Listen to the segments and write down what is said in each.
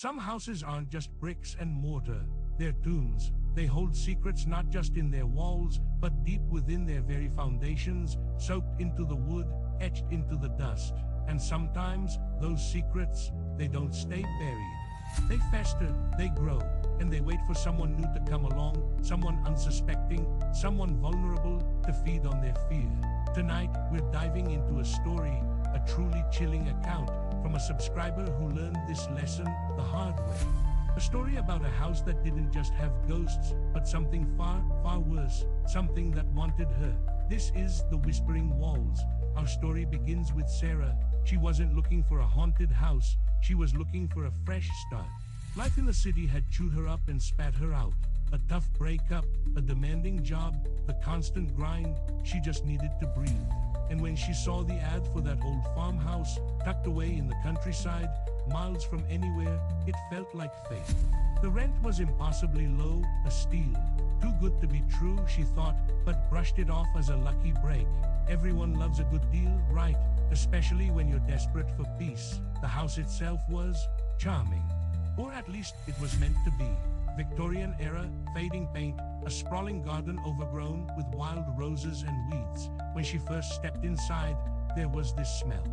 Some houses aren't just bricks and mortar, they're tombs. They hold secrets not just in their walls, but deep within their very foundations, soaked into the wood, etched into the dust. And sometimes, those secrets, they don't stay buried. They fester, they grow, and they wait for someone new to come along, someone unsuspecting, someone vulnerable, to feed on their fear. Tonight, we're diving into a story, a truly chilling account, from a subscriber who learned this lesson the hard way. A story about a house that didn't just have ghosts, but something far, far worse, something that wanted her. This is The Whispering Walls. Our story begins with Sarah. She wasn't looking for a haunted house, she was looking for a fresh start. Life in the city had chewed her up and spat her out. A tough breakup, a demanding job, the constant grind, she just needed to breathe. And when she saw the ad for that old farmhouse, tucked away in the countryside, miles from anywhere, it felt like fate. The rent was impossibly low, a steal. Too good to be true, she thought, but brushed it off as a lucky break. Everyone loves a good deal, right? Especially when you're desperate for peace. The house itself was charming. Or at least it was meant to be. Victorian era, fading paint, a sprawling garden overgrown with wild roses and weeds. When she first stepped inside, there was this smell.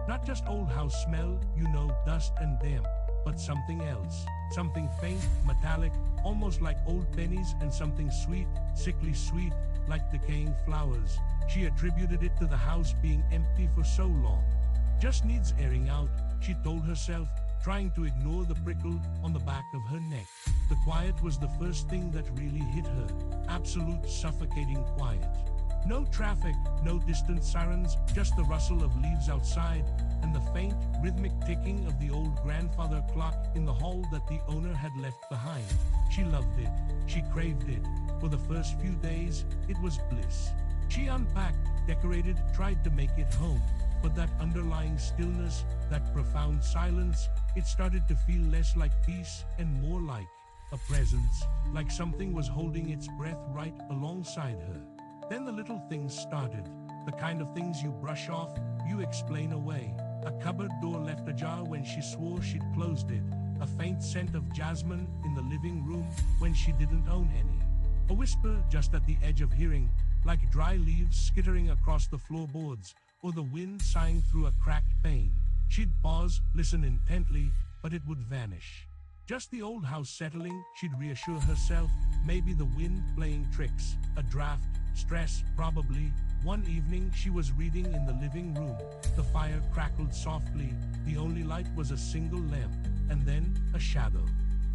Not just old house smell, you know, dust and damp, but something else. Something faint, metallic, almost like old pennies, and something sweet, sickly sweet, like decaying flowers. She attributed it to the house being empty for so long. Just needs airing out, she told herself, trying to ignore the prickle on the back of her neck. The quiet was the first thing that really hit her. Absolute suffocating quiet. No traffic, no distant sirens, just the rustle of leaves outside, and the faint, rhythmic ticking of the old grandfather clock in the hall that the owner had left behind. She loved it. She craved it. For the first few days, it was bliss. She unpacked, decorated, tried to make it home. But that underlying stillness, that profound silence, it started to feel less like peace and more like a presence, like something was holding its breath right alongside her. Then the little things started, the kind of things you brush off, you explain away. A cupboard door left ajar when she swore she'd closed it, a faint scent of jasmine in the living room when she didn't own any. A whisper just at the edge of hearing, like dry leaves skittering across the floorboards, or the wind sighing through a cracked pane. She'd pause, listen intently, but it would vanish. Just the old house settling, she'd reassure herself, maybe the wind playing tricks, a draft, stress, probably. One evening she was reading in the living room. The fire crackled softly, the only light was a single lamp, and then a shadow.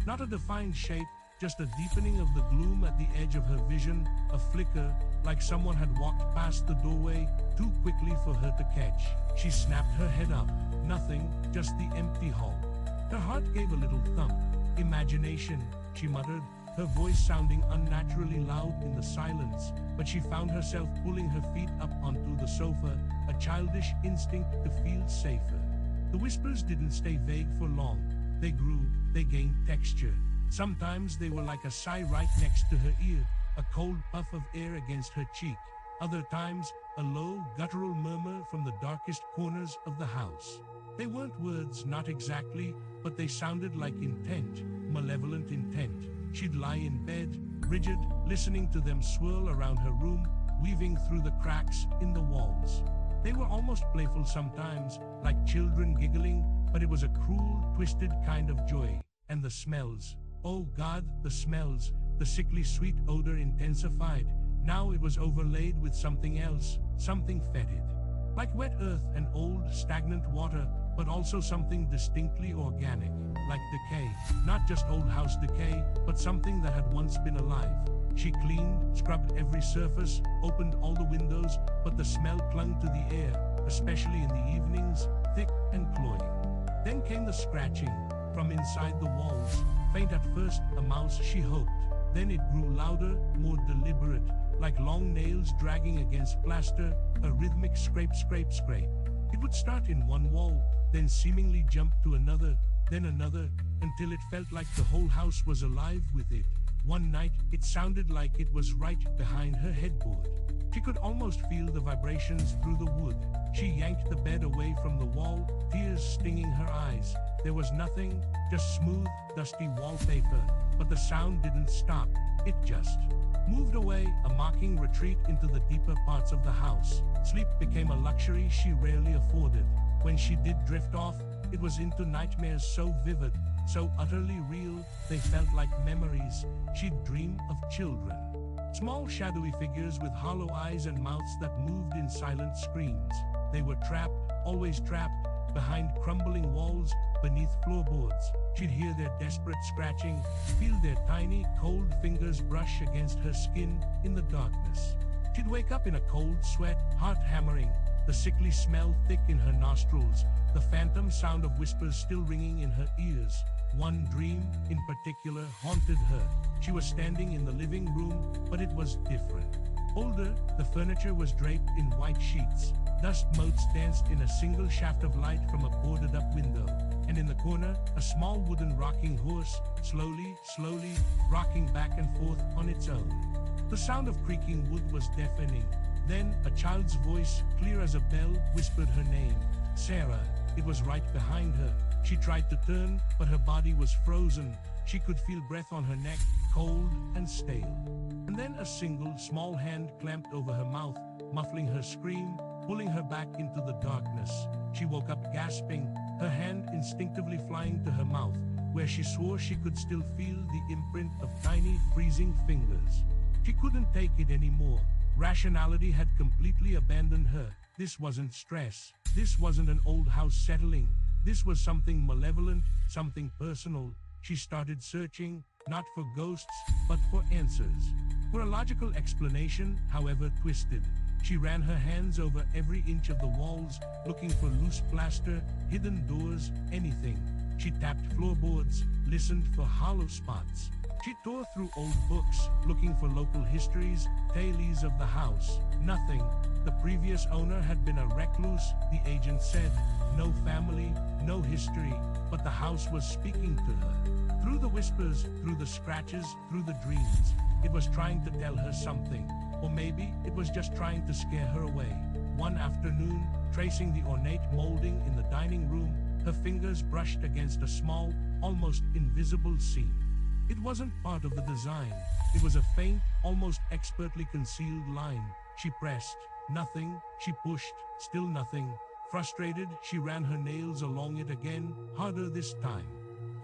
Not a defined shape, just a deepening of the gloom at the edge of her vision, a flicker, like someone had walked past the doorway too quickly for her to catch. She snapped her head up. Nothing, just the empty hall. Her heart gave a little thump. Imagination, she muttered, her voice sounding unnaturally loud in the silence, but she found herself pulling her feet up onto the sofa, a childish instinct to feel safer. The whispers didn't stay vague for long. They grew, they gained texture. Sometimes they were like a sigh right next to her ear, a cold puff of air against her cheek. Other times, a low, guttural murmur from the darkest corners of the house. They weren't words, not exactly, but they sounded like intent, malevolent intent. She'd lie in bed, rigid, listening to them swirl around her room, weaving through the cracks in the walls. They were almost playful sometimes, like children giggling, but it was a cruel, twisted kind of joy. And the smells. Oh God, the smells. The sickly sweet odor intensified. Now it was overlaid with something else, something fetid. Like wet earth and old, stagnant water, but also something distinctly organic, like decay. Not just old house decay, but something that had once been alive. She cleaned, scrubbed every surface, opened all the windows, but the smell clung to the air, especially in the evenings, thick and cloying. Then came the scratching, from inside the walls. Faint at first, a mouse, she hoped. Then it grew louder, more deliberate, like long nails dragging against plaster, a rhythmic scrape, scrape, scrape. It would start in one wall, then seemingly jump to another, then another, until it felt like the whole house was alive with it. One night, it sounded like it was right behind her headboard. She could almost feel the vibrations through the wood. She yanked the bed away from the wall, tears stinging her eyes. There was nothing, just smooth, dusty wallpaper. But the sound didn't stop. It just moved away, a mocking retreat into the deeper parts of the house. Sleep became a luxury she rarely afforded. When she did drift off, it was into nightmares so vivid, so utterly real, they felt like memories. She'd dream of children. Small shadowy figures with hollow eyes and mouths that moved in silent screams. They were trapped, always trapped, behind crumbling walls, beneath floorboards. She'd hear their desperate scratching, feel their tiny, cold fingers brush against her skin in the darkness. She'd wake up in a cold sweat, heart hammering, the sickly smell thick in her nostrils, the phantom sound of whispers still ringing in her ears. One dream, in particular, haunted her. She was standing in the living room, but it was different. Older, the furniture was draped in white sheets. Dust motes danced in a single shaft of light from a boarded-up window. And in the corner, a small wooden rocking horse, slowly, rocking back and forth on its own. The sound of creaking wood was deafening. Then, a child's voice, clear as a bell, whispered her name. Sarah. It was right behind her. She tried to turn, but her body was frozen. She could feel breath on her neck, cold and stale. And then a single, small hand clamped over her mouth, muffling her scream, pulling her back into the darkness. She woke up gasping, her hand instinctively flying to her mouth, where she swore she could still feel the imprint of tiny, freezing fingers. She couldn't take it anymore. Rationality had completely abandoned her. This wasn't stress. This wasn't an old house settling. This was something malevolent, something personal. She started searching, not for ghosts, but for answers. For a logical explanation, however twisted. She ran her hands over every inch of the walls, looking for loose plaster, hidden doors, anything. She tapped floorboards, listened for hollow spots. She tore through old books, looking for local histories, tales of the house. Nothing. The previous owner had been a recluse, the agent said. No family, no history, but the house was speaking to her. Through the whispers, through the scratches, through the dreams. It was trying to tell her something. Or maybe it was just trying to scare her away. One afternoon, tracing the ornate molding in the dining room, her fingers brushed against a small, almost invisible seam. It wasn't part of the design. It was a faint, almost expertly concealed line. She pressed. Nothing. She pushed. Still nothing. Frustrated, she ran her nails along it again, harder this time.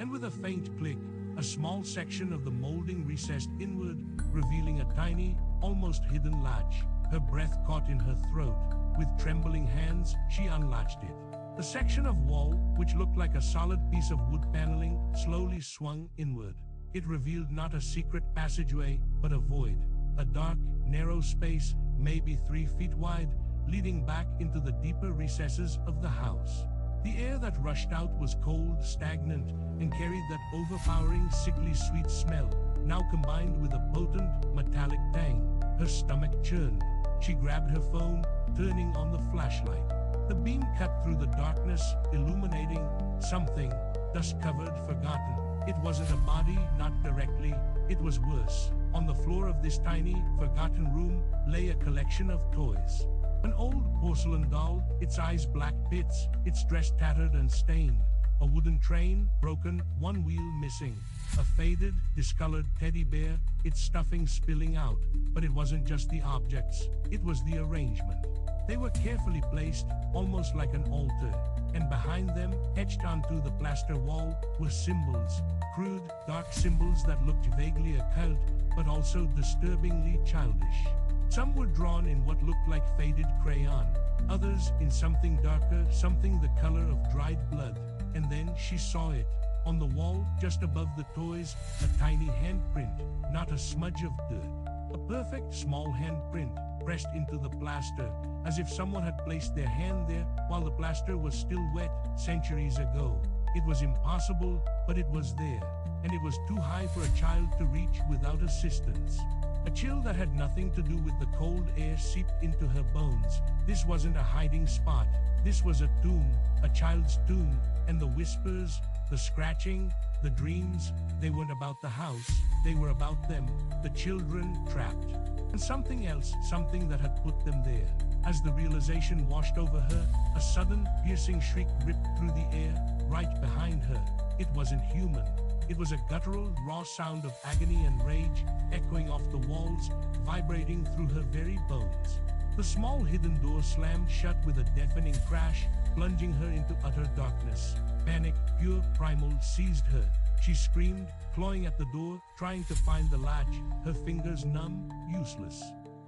And with a faint click, a small section of the molding recessed inward, revealing a tiny, almost hidden latch. Her breath caught in her throat. With trembling hands, she unlatched it. The section of wall, which looked like a solid piece of wood paneling, slowly swung inward. It revealed not a secret passageway, but a void. A dark, narrow space, maybe 3 feet wide, leading back into the deeper recesses of the house. The air that rushed out was cold, stagnant, and carried that overpowering, sickly sweet smell, now combined with a potent, metallic tang. Her stomach churned. She grabbed her phone, turning on the flashlight. The beam cut through the darkness, illuminating something, dust-covered, forgotten. It wasn't a body, not directly. It was worse. On the floor of this tiny, forgotten room lay a collection of toys. An old porcelain doll, its eyes black pits, its dress tattered and stained. A wooden train, broken, one wheel missing. A faded, discolored teddy bear, its stuffing spilling out. But it wasn't just the objects, it was the arrangement. They were carefully placed, almost like an altar. And behind them, etched onto the plaster wall, were symbols. Crude, dark symbols that looked vaguely occult, but also disturbingly childish. Some were drawn in what looked like faded crayon. Others in something darker, something the color of dried blood. And then she saw it. On the wall, just above the toys, a tiny handprint, not a smudge of dirt. A perfect small handprint, pressed into the plaster, as if someone had placed their hand there while the plaster was still wet, centuries ago. It was impossible, but it was there, and it was too high for a child to reach without assistance. A chill that had nothing to do with the cold air seeped into her bones. This wasn't a hiding spot. This was a tomb, a child's tomb, and the whispers, the scratching, the dreams, they weren't about the house, they were about them, the children trapped. And something else, something that had put them there. As the realization washed over her, a sudden, piercing shriek ripped through the air, right behind her. It wasn't human. It was a guttural, raw sound of agony and rage, echoing off the walls, vibrating through her very bones. The small hidden door slammed shut with a deafening crash, plunging her into utter darkness. Panic, pure primal, seized her. She screamed, clawing at the door, trying to find the latch, her fingers numb, useless.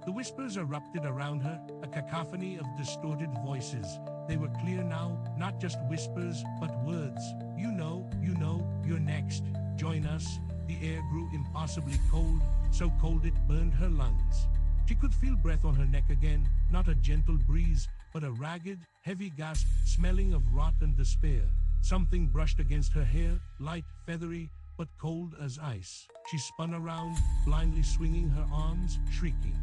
The whispers erupted around her, a cacophony of distorted voices. They were clear now, not just whispers, but words. You know, you're next. Join us. The air grew impossibly cold, so cold it burned her lungs. She could feel breath on her neck again, not a gentle breeze, but a ragged, heavy gasp, smelling of rot and despair. Something brushed against her hair, light, feathery, but cold as ice. She spun around, blindly swinging her arms, shrieking.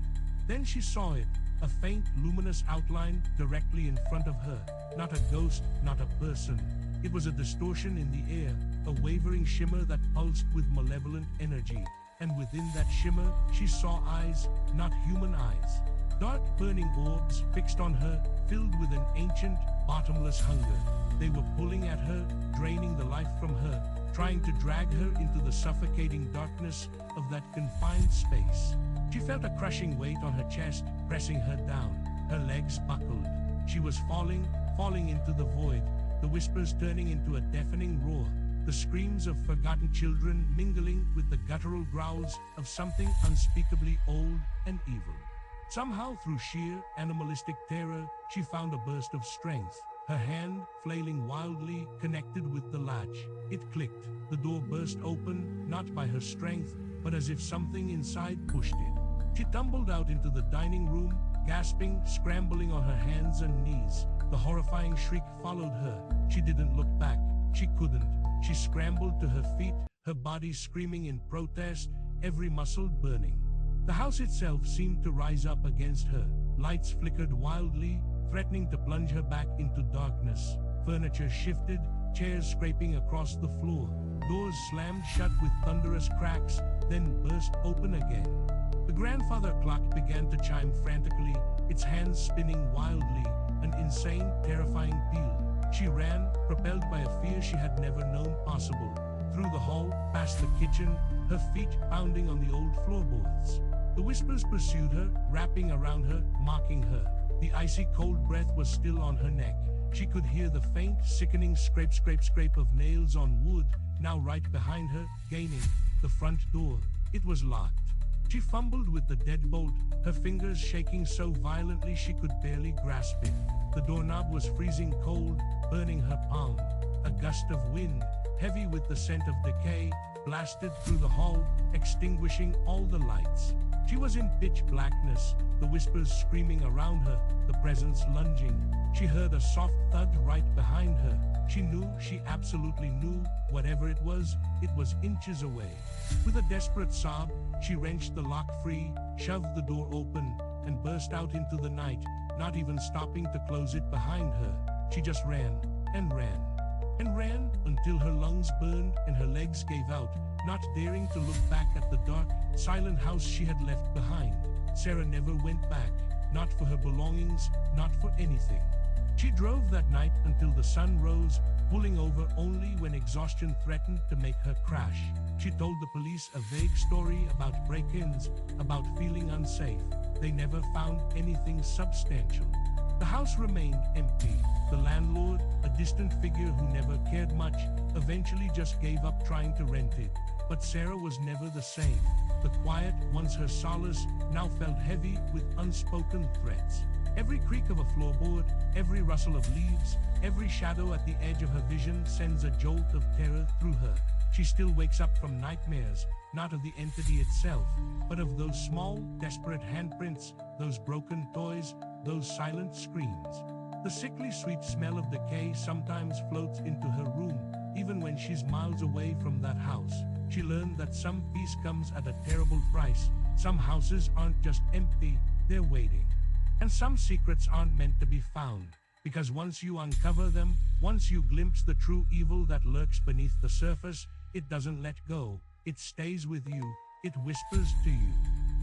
Then she saw it, a faint, luminous outline directly in front of her. Not a ghost, not a person. It was a distortion in the air, a wavering shimmer that pulsed with malevolent energy. And within that shimmer, she saw eyes, not human eyes. Dark, burning orbs fixed on her, filled with an ancient, bottomless hunger. They were pulling at her, draining the life from her, trying to drag her into the suffocating darkness of that confined space. She felt a crushing weight on her chest, pressing her down. Her legs buckled. She was falling into the void, the whispers turning into a deafening roar, the screams of forgotten children mingling with the guttural growls of something unspeakably old and evil. Somehow, through sheer, animalistic terror, she found a burst of strength. Her hand, flailing wildly, connected with the latch. It clicked. The door burst open, not by her strength, but as if something inside pushed it. She tumbled out into the dining room, gasping, scrambling on her hands and knees. The horrifying shriek followed her. She didn't look back. She couldn't. She scrambled to her feet, her body screaming in protest, every muscle burning. The house itself seemed to rise up against her. Lights flickered wildly, threatening to plunge her back into darkness. Furniture shifted, chairs scraping across the floor. Doors slammed shut with thunderous cracks, then burst open again. The grandfather clock began to chime frantically, its hands spinning wildly, an insane, terrifying peal. She ran, propelled by a fear she had never known possible. Through the hall, past the kitchen, her feet pounding on the old floorboards. The whispers pursued her, wrapping around her, mocking her. The icy cold breath was still on her neck. She could hear the faint, sickening scrape of nails on wood, now right behind her, gaining the front door. It was locked. She fumbled with the deadbolt, her fingers shaking so violently she could barely grasp it. The doorknob was freezing cold, burning her palm. A gust of wind, heavy with the scent of decay, blasted through the hall, extinguishing all the lights. She was in pitch blackness, the whispers screaming around her, the presence lunging. She heard a soft thud right behind her. She knew, she absolutely knew, whatever it was inches away. With a desperate sob, she wrenched the lock free, shoved the door open, and burst out into the night, not even stopping to close it behind her. She just ran, and ran, and ran, until her lungs burned and her legs gave out, not daring to look back at the dark, silent house she had left behind. Sarah never went back, not for her belongings, not for anything. She drove that night until the sun rose, pulling over only when exhaustion threatened to make her crash. She told the police a vague story about break-ins, about feeling unsafe. They never found anything substantial. The house remained empty. The landlord, a distant figure who never cared much, eventually just gave up trying to rent it. But Sarah was never the same. The quiet, once her solace, now felt heavy with unspoken threats. Every creak of a floorboard, every rustle of leaves, every shadow at the edge of her vision sends a jolt of terror through her. She still wakes up from nightmares, not of the entity itself, but of those small, desperate handprints, those broken toys, those silent screams. The sickly sweet smell of decay sometimes floats into her room, Even when she's miles away from that house, she learned that some peace comes at a terrible price. Some houses aren't just empty, they're waiting. And some secrets aren't meant to be found, because once you uncover them, once you glimpse the true evil that lurks beneath the surface, it doesn't let go. It stays with you, it whispers to you.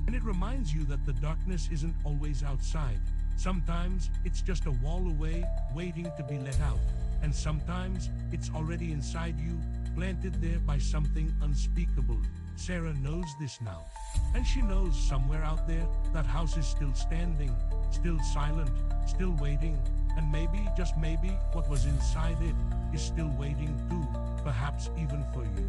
And it reminds you that the darkness isn't always outside. Sometimes it's just a wall away, waiting to be let out. And sometimes it's already inside you, planted there by something unspeakable. Sarah knows this now. And she knows somewhere out there, that house is still standing, still silent, still waiting. And maybe, just maybe, what was inside it is still waiting too, perhaps even for you.